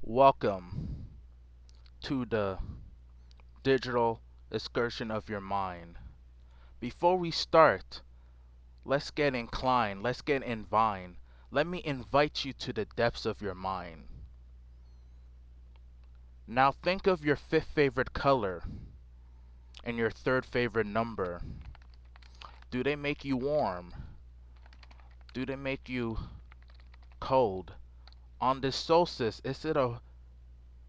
Welcome to the digital excursion of your mind. Before we start, let's get inclined, let's get in vine. Let me invite you to the depths of your mind. Now think of your fifth favorite color and your third favorite number. Do they make you warm? Do they make you cold? On this solstice, is it a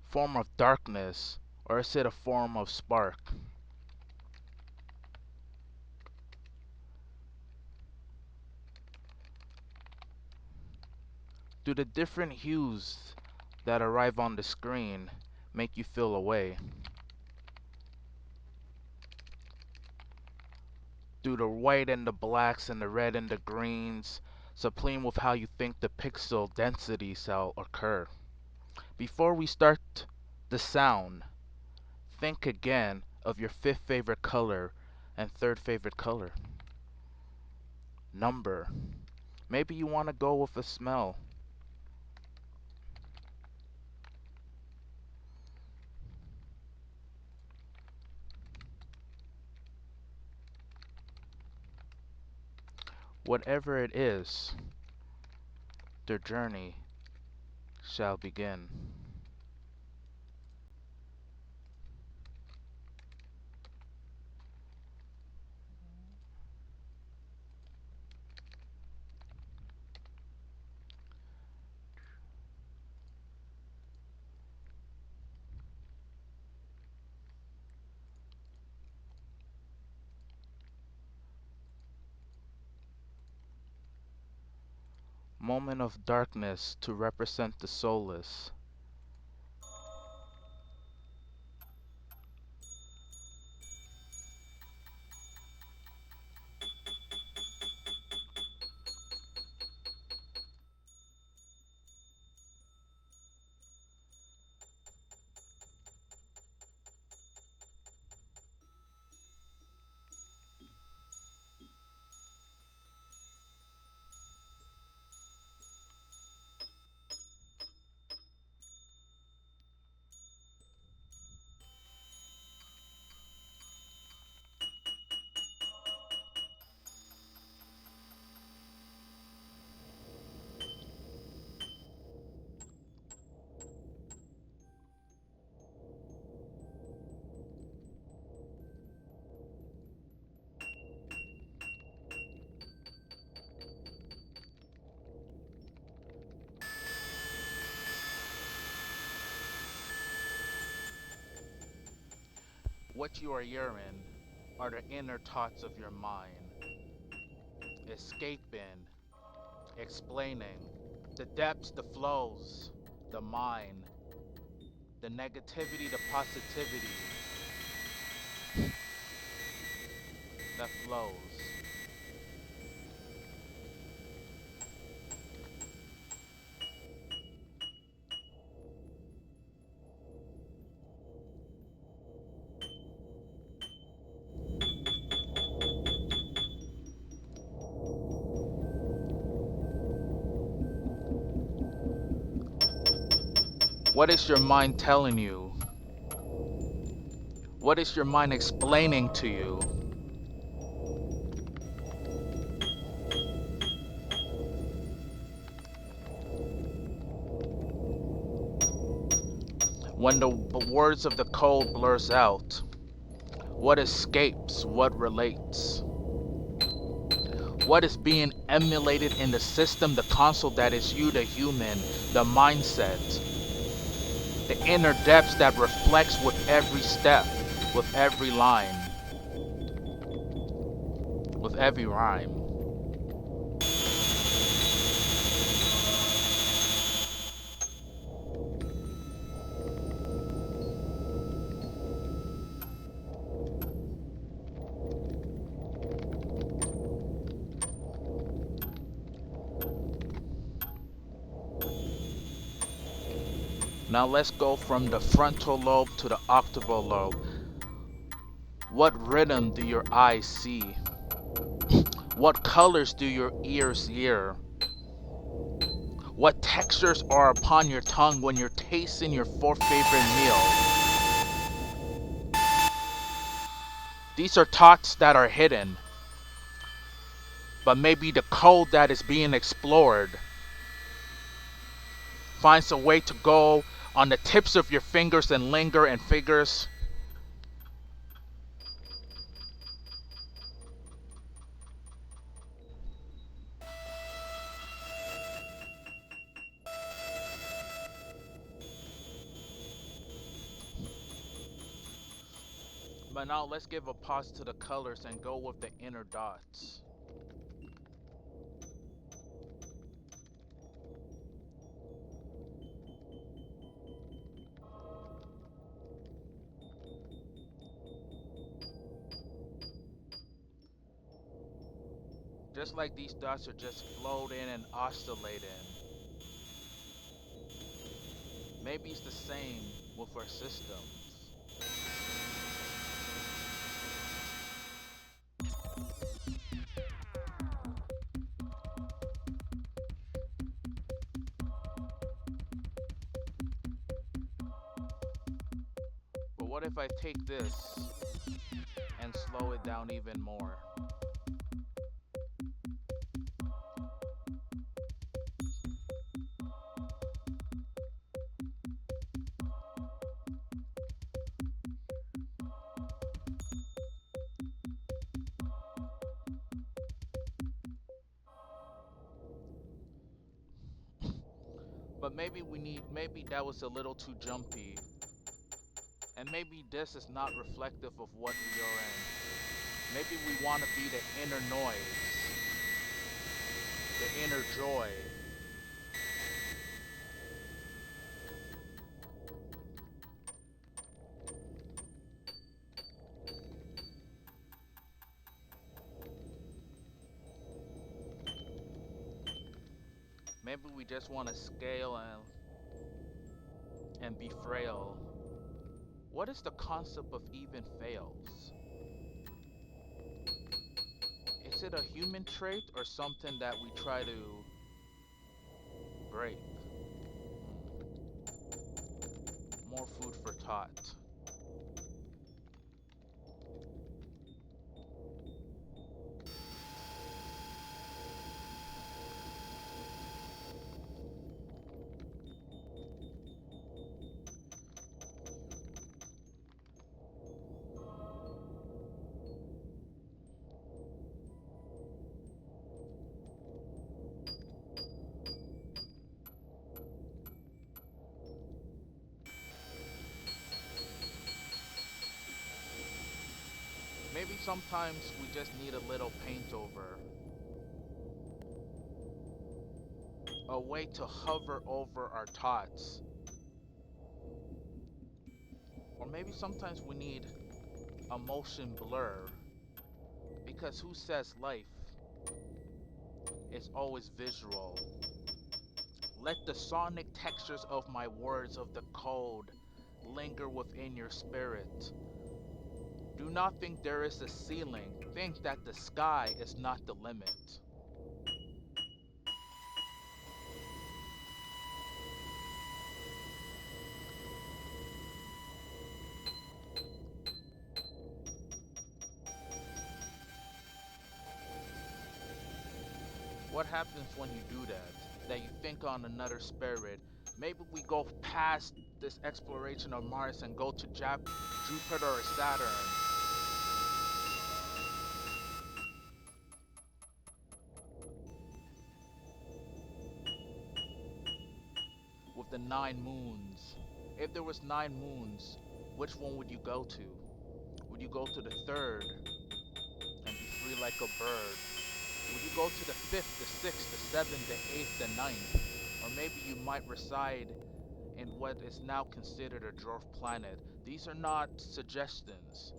form of darkness or is it a form of spark? Do the different hues that arrive on the screen make you feel a way? Do the white and the blacks and the red and the greens supplement with how you think the pixel density shall occur? Before we start the sound, think again of your fifth favorite color and third favorite color. Number. Maybe you want to go with a smell. Whatever it is, the journey shall begin. Moment of darkness to represent the soulless. What you are hearing are the inner thoughts of your mind, escaping, explaining, the depths, the flows, the mind, the negativity, the positivity that flows. What is your mind telling you? What is your mind explaining to you? When the words of the code blurs out, what escapes, what relates? What is being emulated in the system, the console that is you, the human, the mindset, the inner depths that reflects with every step, with every line, with every rhyme. Now let's go from the frontal lobe to the occipital lobe. What rhythm do your eyes see? What colors do your ears hear? What textures are upon your tongue when you're tasting your fourth favorite meal? These are thoughts that are hidden, but maybe the code that is being explored finds a way to go on the tips of your fingers and linger and figures. But now let's give a pause to the colors and go with the inner dots. Just like these dots are just floating and oscillating. Maybe it's the same with our systems. But what if I take this and slow it down even more? But maybe that was a little too jumpy. And maybe this is not reflective of what we are in. Maybe we want to be the inner noise, the inner joy. Maybe we just want to scale and be frail. What is the concept of even fails? Is it a human trait or something that we try to break? More food for thought. Maybe sometimes we just need a little paint over. A way to hover over our thoughts. Or maybe sometimes we need a motion blur. Because who says life is always visual? Let the sonic textures of my words of the code linger within your spirit. Do not think there is a ceiling. Think that the sky is not the limit. What happens when you do that? That you think on another spirit. Maybe we go past this exploration of Mars and go to Jupiter or Saturn. With the 9 moons. If there was 9 moons, which one would you go to? Would you go to the third and be free like a bird? Would you go to the fifth, the sixth, the seventh, the eighth, the ninth? Or maybe you might reside in what is now considered a dwarf planet. These are not suggestions.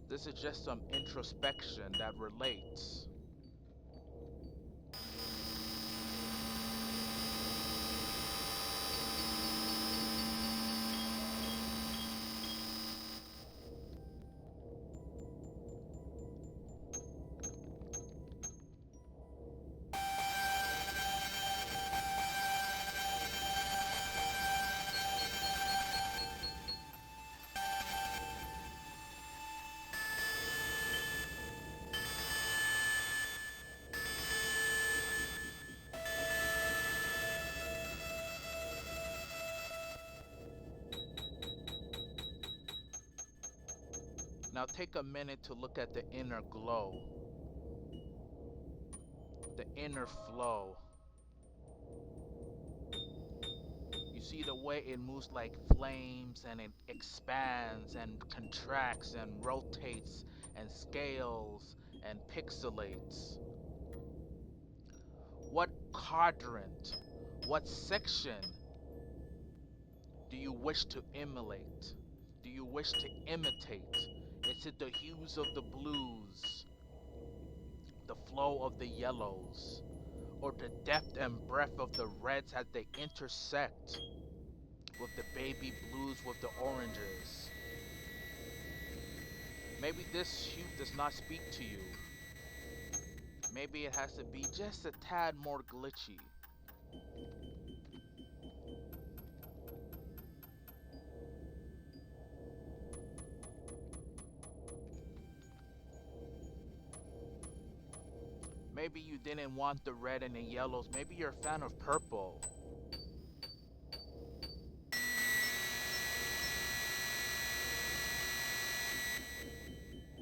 This is just some introspection that relates. Now take a minute to look at the inner glow, the inner flow. You see the way it moves like flames, and it expands and contracts and rotates and scales and pixelates. What quadrant, what section do you wish to emulate? Do you wish to imitate? Is it the hues of the blues, the flow of the yellows, or the depth and breadth of the reds as they intersect with the baby blues with the oranges? Maybe this hue does not speak to you. Maybe it has to be just a tad more glitchy. Maybe you didn't want the red and the yellows. Maybe you're a fan of purple.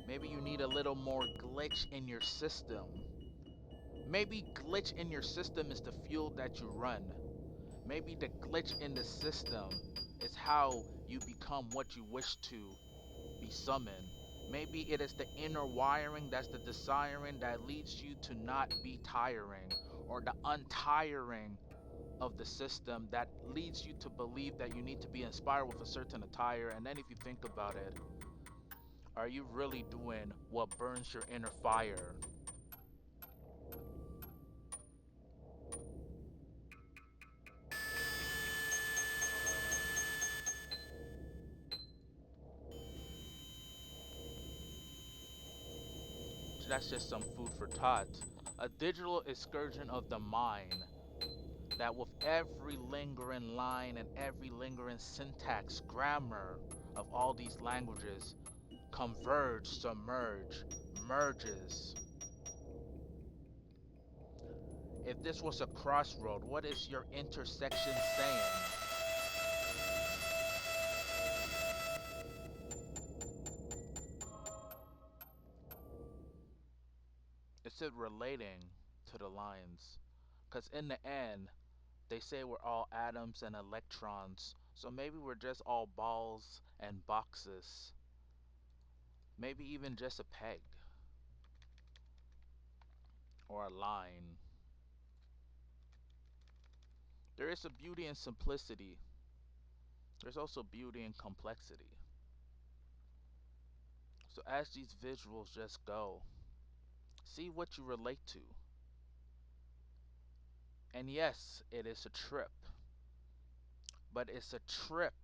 Maybe you need a little more glitch in your system. Maybe glitch in your system is the fuel that you run. Maybe the glitch in the system is how you become what you wish to be summoned. Maybe it is the inner wiring that's the desiring that leads you to not be tiring, or the untiring of the system that leads you to believe that you need to be inspired with a certain attire. And then if you think about it, are you really doing what burns your inner fire? So that's just some food for thought. A digital excursion of the mind that with every lingering line and every lingering syntax, grammar of all these languages converge, submerge, merges. If this was a crossroad, what is your intersection saying? Is it relating to the lines? Because in the end, they say we're all atoms and electrons, so maybe we're just all balls and boxes. Maybe even just a peg or a line. There is a beauty in simplicity. There's also beauty in complexity. So as these visuals just go, see what you relate to. And yes, it is a trip, but it's a trip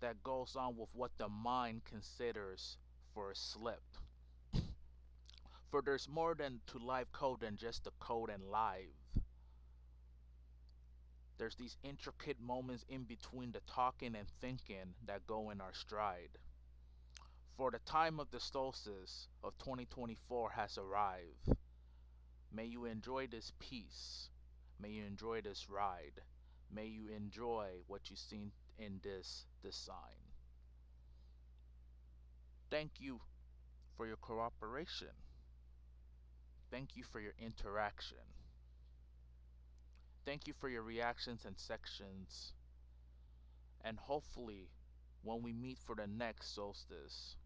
that goes on with what the mind considers for a slip. For there's more than to live code than just the code and live. There's these intricate moments in between the talking and thinking that go in our stride. For the time of the solstice of 2024 has arrived. May you enjoy this peace. May you enjoy this ride. May you enjoy what you see in this design. Thank you for your cooperation. Thank you for your interaction. Thank you for your reactions and sections. And hopefully, when we meet for the next solstice,